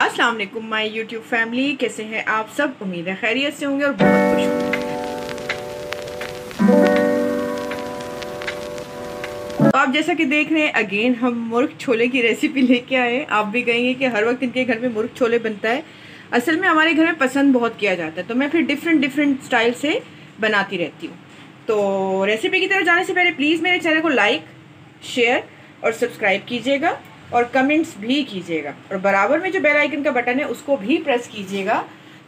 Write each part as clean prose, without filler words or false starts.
अस्सलाम वालेकुम my YouTube family, कैसे हैं आप सब। उम्मीद है खैरियत से होंगे और बहुत खुश होंगे। तो आप जैसा कि देख रहे हैं अगेन हम मुर्ग छोले की रेसिपी लेके आए। आप भी कहेंगे कि हर वक्त इनके घर में मुर्ग छोले बनता है। असल में हमारे घर में पसंद बहुत किया जाता है, तो मैं फिर डिफरेंट स्टाइल से बनाती रहती हूँ। तो रेसिपी की तरफ जाने से पहले प्लीज़ मेरे चैनल को लाइक, शेयर और सब्सक्राइब कीजिएगा और कमेंट्स भी कीजिएगा, और बराबर में जो बेल आइकन का बटन है उसको भी प्रेस कीजिएगा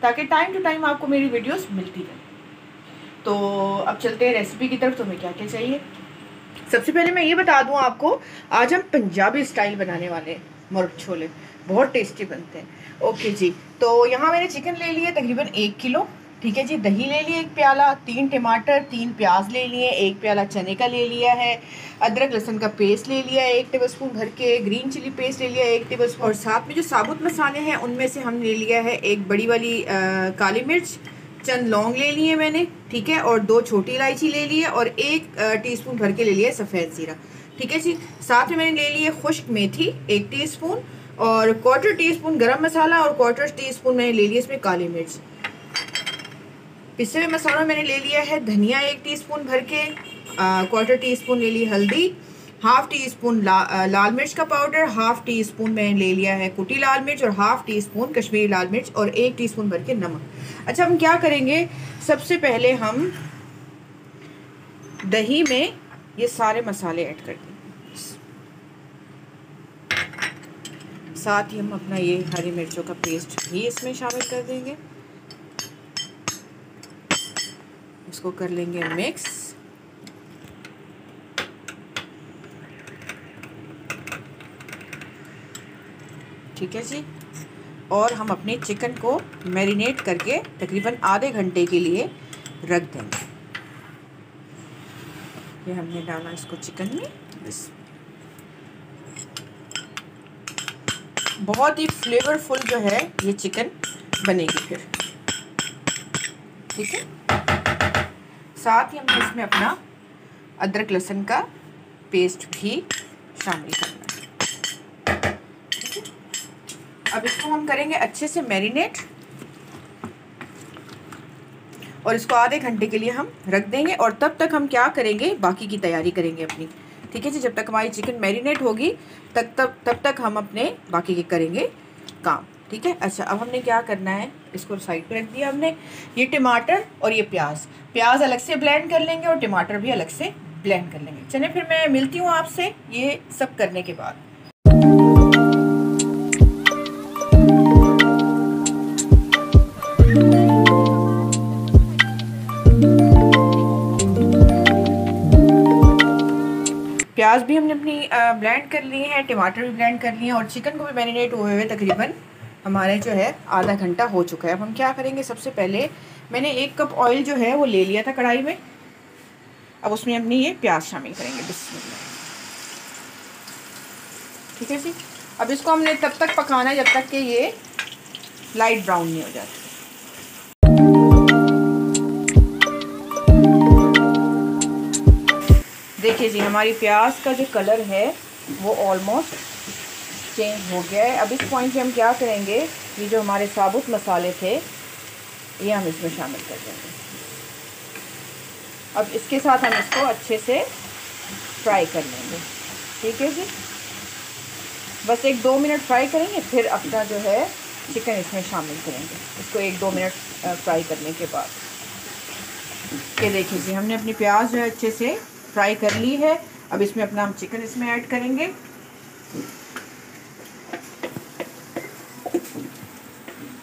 ताकि टाइम टू टाइम आपको मेरी वीडियोस मिलती रहे। तो अब चलते हैं रेसिपी की तरफ। तो हमें क्या क्या चाहिए, सबसे पहले मैं ये बता दूं आपको, आज हम पंजाबी स्टाइल बनाने वाले हैं मुर्ग छोले, बहुत टेस्टी बनते हैं। ओके जी, तो यहाँ मैंने चिकन ले लिया तकरीबन 1 किलो, ठीक है जी। दही ले लिए 1 प्याला, 3 टमाटर, 3 प्याज ले लिए, 1 प्याला चने का ले लिया है, अदरक लहसुन का पेस्ट ले लिया है 1 टेबलस्पून भर के, ग्रीन चिली पेस्ट ले लिया 1 टेबलस्पून, और साथ में जो साबुत मसाले हैं उनमें से हम ले लिया है 1 बड़ी वाली काली मिर्च, चंद लौंग ले लिए मैंने, ठीक है, और 2 छोटी इलायची ले लिए, और 1 टीस्पून भर के ले लिया सफ़ेद ज़ीरा, ठीक है जी। साथ में मैंने ले लिए खुश्क मेथी 1 टीस्पून, और 1/4 टीस्पून गरम मसाला, और 1/4 टीस्पून मैंने ले लिया इसमें काली मिर्च। पिसे हुए मसालों मैंने ले लिया है धनिया 1 टीस्पून भर के, 1/4 टीस्पून ले ली हल्दी, 1/2 टीस्पून लाल मिर्च का पाउडर, 1/2 टीस्पून मैंने ले लिया है कुटी लाल मिर्च, और 1/2 टीस्पून कश्मीरी लाल मिर्च, और 1 टीस्पून भर के नमक। अच्छा, हम क्या करेंगे, सबसे पहले हम दही में ये सारे मसाले ऐड कर देंगे, साथ ही हम अपना ये हरी मिर्चों का पेस्ट भी इसमें शामिल कर देंगे। इसको कर लेंगे मिक्स। ठीक है जी, और हम अपने चिकन को मैरिनेट करके तकरीबन आधे घंटे के लिए रख देंगे। ये हमने डाला इसको चिकन में, बस बहुत ही फ्लेवरफुल जो है ये चिकन बनेगी फिर, ठीक है। साथ ही हमने इसमें अपना अदरक लहसुन का पेस्ट भी शामिल करना है। अब इसको हम करेंगे अच्छे से मैरिनेट, और इसको आधे घंटे के लिए हम रख देंगे, और तब तक हम क्या करेंगे, बाकी की तैयारी करेंगे अपनी, ठीक है जी। जब तक हमारी चिकन मैरिनेट होगी तब तक हम अपने बाकी के करेंगे काम, ठीक है। अच्छा, अब हमने क्या करना है, इसको साइड पे रख दिया हमने। ये टमाटर और ये प्याज अलग से ब्लेंड कर लेंगे, और टमाटर भी अलग से ब्लेंड कर लेंगे। चलिए फिर मैं मिलती हूँ आपसे ये सब करने के बाद। प्याज भी हमने अपनी ब्लेंड कर लिए हैं, टमाटर भी ब्लेंड कर लिए हैं, और चिकन को भी मैरिनेट हुए हुए तकरीबन हमारे जो है आधा घंटा हो चुका है। अब हम क्या करेंगे, सबसे पहले मैंने 1 कप ऑयल जो है वो ले लिया था कढ़ाई में। अब उसमें अपनी ये प्याज शामिल करेंगे, बिस्मिल्लाह, ठीक है जी। अब इसको हमने तब तक पकाना है जब तक कि ये लाइट ब्राउन नहीं हो जाती। देखिए जी, हमारी प्याज का जो कलर है वो ऑलमोस्ट चेंज हो गया है। अब इस पॉइंट पे हम क्या करेंगे, ये जो हमारे साबुत मसाले थे ये हम इसमें शामिल कर देंगे। अब इसके साथ हम इसको अच्छे से फ्राई कर लेंगे, ठीक है जी। बस 1-2 मिनट फ्राई करेंगे, फिर अपना जो है चिकन इसमें शामिल करेंगे। इसको 1-2 मिनट फ्राई करने के बाद ये देखिए जी, हमने अपनी प्याज जो है अच्छे से फ्राई कर ली है। अब इसमें अपना हम चिकन इसमें ऐड करेंगे,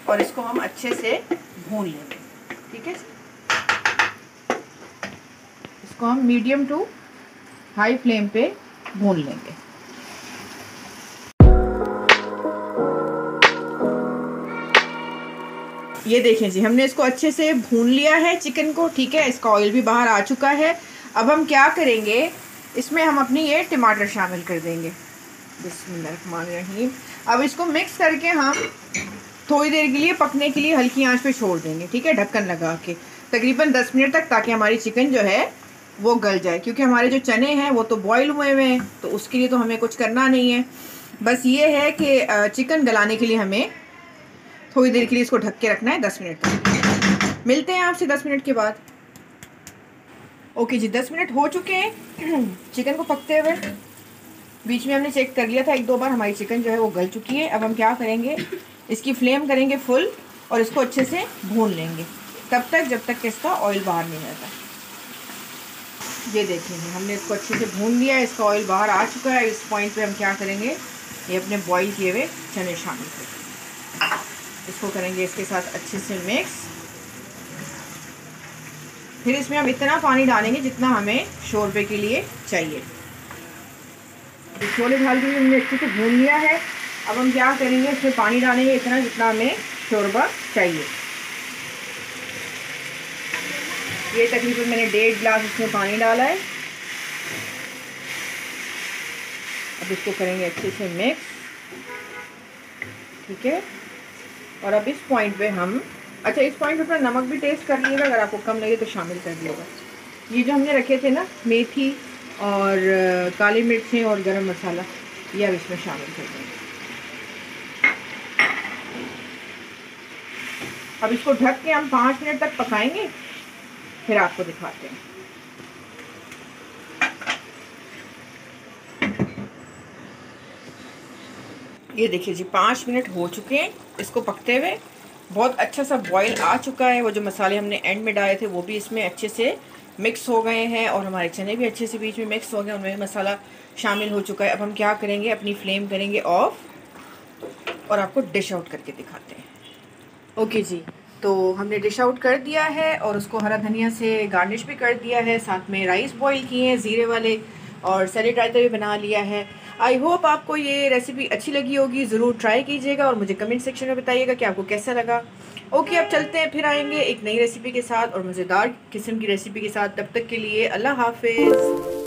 और इसको हम अच्छे से भून लेंगे, ठीक है। इसको हम मीडियम टू हाई फ्लेम पे भून लेंगे। ये देखें जी, हमने इसको अच्छे से भून लिया है चिकन को, ठीक है। इसका ऑयल भी बाहर आ चुका है। अब हम क्या करेंगे, इसमें हम अपनी ये टमाटर शामिल कर देंगे, बिस्मिल्लाहिर्रहमानिर्रहीम। अब इसको मिक्स करके हम थोड़ी देर के लिए पकने के लिए हल्की आंच पे छोड़ देंगे, ठीक है, ढक्कन लगा के तकरीबन 10 मिनट तक, ताकि हमारी चिकन जो है वो गल जाए। क्योंकि हमारे जो चने हैं वो तो बॉयल हुए हुए हैं, तो उसके लिए तो हमें कुछ करना नहीं है। बस ये है कि चिकन गलाने के लिए हमें थोड़ी देर के लिए इसको ढक के रखना है 10 मिनट तक। मिलते हैं आपसे 10 मिनट के बाद। ओके जी, 10 मिनट हो चुके हैं चिकन को पकते हुए। बीच में हमने चेक कर लिया था 1-2 बार, हमारी चिकन जो है वो गल चुकी है। अब हम क्या करेंगे, इसकी फ्लेम करेंगे फुल और इसको अच्छे से भून लेंगे तब तक जब तक कि इसका ऑयल बाहर नहीं आता। ये देखेंगे हमने इसको अच्छे से भून लिया है, इसका ऑयल बाहर आ चुका है। इस पॉइंट पे हम क्या करेंगे, ये अपने बॉईल किए हुए चने शामिल करेंगे, इसको करेंगे इसके साथ अच्छे से मिक्स। फिर इसमें हम इतना पानी डालेंगे जितना हमें शोरबे के लिए चाहिए। तो छोले दाल के लिए हमने अच्छे से भून लिया है। अब हम क्या करेंगे, इसमें पानी डालेंगे इतना जितना हमें शोरबा चाहिए। ये तकरीबन मैंने 1.5 गिलास इसमें पानी डाला है। अब इसको करेंगे अच्छे से मिक्स, ठीक है। और अब इस पॉइंट पे हम, अच्छा इस पॉइंट पे अपना नमक भी टेस्ट कर लीजिएगा, अगर आपको कम लगे तो शामिल कर लीजिएगा। ये जो हमने रखे थे ना मेथी और काली मिर्चें और गरम मसाला, ये अब इसमें शामिल कर देंगे। अब इसको ढक के हम 5 मिनट तक पकाएंगे, फिर आपको दिखाते हैं। ये देखिए जी 5 मिनट हो चुके हैं इसको पकते हुए। बहुत अच्छा सा बॉईल आ चुका है। वो जो मसाले हमने एंड में डाले थे वो भी इसमें अच्छे से मिक्स हो गए हैं और हमारे चने भी अच्छे से बीच में मिक्स हो गए, उनमें भी मसाला शामिल हो चुका है। अब हम क्या करेंगे, अपनी फ्लेम करेंगे ऑफ और आपको डिश आउट करके दिखाते हैं। ओके जी, तो हमने डिश आउट कर दिया है और उसको हरा धनिया से गार्निश भी कर दिया है। साथ में राइस बॉईल किए हैं ज़ीरे वाले और सैलेड रायता भी बना लिया है। आई होप आपको ये रेसिपी अच्छी लगी होगी। ज़रूर ट्राई कीजिएगा और मुझे कमेंट सेक्शन में बताइएगा कि आपको कैसा लगा। ओके, अब चलते हैं, फिर आएंगे एक नई रेसिपी के साथ और मज़ेदार किस्म की रेसिपी के साथ। तब तक के लिए अल्लाह हाफिज़।